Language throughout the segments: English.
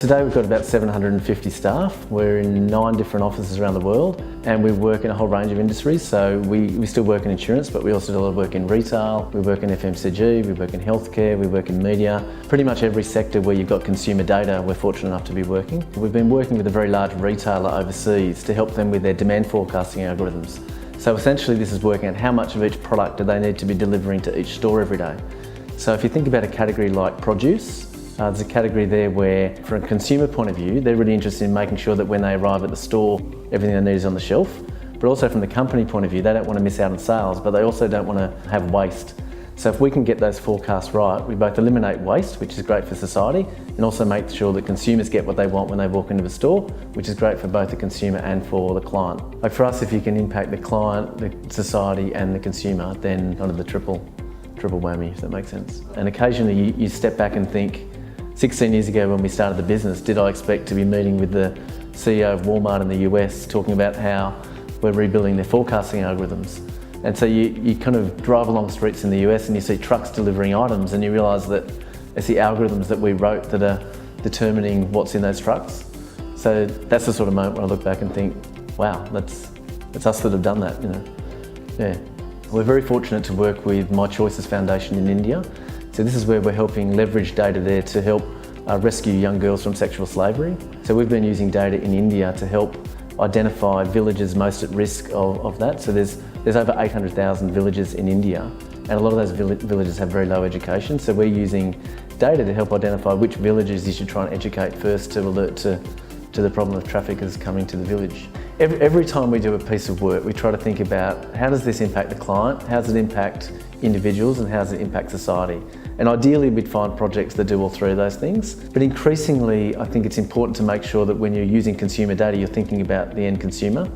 Today we've got about 750 staff. We're in 9 different offices around the world and we work in a whole range of industries. So we still work in insurance, but we also do a lot of work in retail, we work in FMCG, we work in healthcare, we work in media. Pretty much every sector where you've got consumer data, we're fortunate enough to be working. We've been working with a very large retailer overseas to help them with their demand forecasting algorithms. So essentially this is working out how much of each product do they need to be delivering to each store every day. So if you think about a category like produce, there's a category there where, from a consumer point of view, they're really interested in making sure that when they arrive at the store, everything they need is on the shelf. But also from the company point of view, they don't want to miss out on sales, but they also don't want to have waste. So if we can get those forecasts right, we both eliminate waste, which is great for society, and also make sure that consumers get what they want when they walk into the store, which is great for both the consumer and for the client. Like for us, if you can impact the client, the society and the consumer, then kind of the triple whammy, if that makes sense. And occasionally you step back and think, 16 years ago when we started the business, did I expect to be meeting with the CEO of Walmart in the US talking about how we're rebuilding their forecasting algorithms? And so you kind of drive along streets in the US and you see trucks delivering items and you realise that it's the algorithms that we wrote that are determining what's in those trucks. So that's the sort of moment where I look back and think, wow, that's us that have done that, you know. Yeah. We're very fortunate to work with My Choices Foundation in India. So this is where we're helping leverage data there to help rescue young girls from sexual slavery. So we've been using data in India to help identify villages most at risk of that. So there's over 800,000 villages in India, and a lot of those villages have very low education. So we're using data to help identify which villages you should try and educate first to alert to the problem of traffickers coming to the village. Every time we do a piece of work, we try to think about how does this impact the client, how does it impact individuals, and how does it impact society? And ideally we'd find projects that do all three of those things. But increasingly, I think it's important to make sure that when you're using consumer data, you're thinking about the end consumer.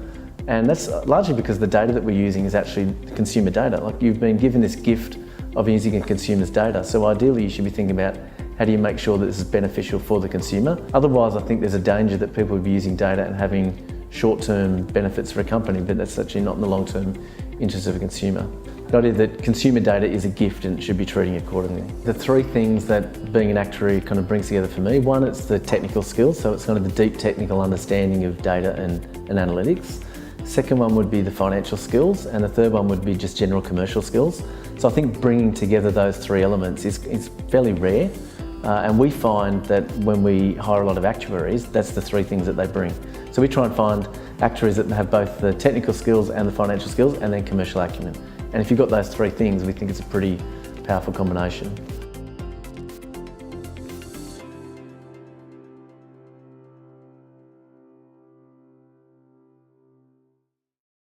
And that's largely because the data that we're using is actually consumer data. Like, you've been given this gift of using a consumer's data. So ideally you should be thinking about how do you make sure that this is beneficial for the consumer? Otherwise, I think there's a danger that people will be using data and having short-term benefits for a company, but that's actually not in the long-term interest of a consumer. The idea that consumer data is a gift and it should be treating it accordingly. The 3 things that being an actuary kind of brings together for me: one, it's the technical skills, so it's kind of the deep technical understanding of data and analytics. Second one would be the financial skills, and the third one would be just general commercial skills. So I think bringing together those 3 elements is fairly rare. And we find that when we hire a lot of actuaries, that's the 3 things that they bring. So we try and find actuaries that have both the technical skills and the financial skills and then commercial acumen. And if you've got those 3 things, we think it's a pretty powerful combination.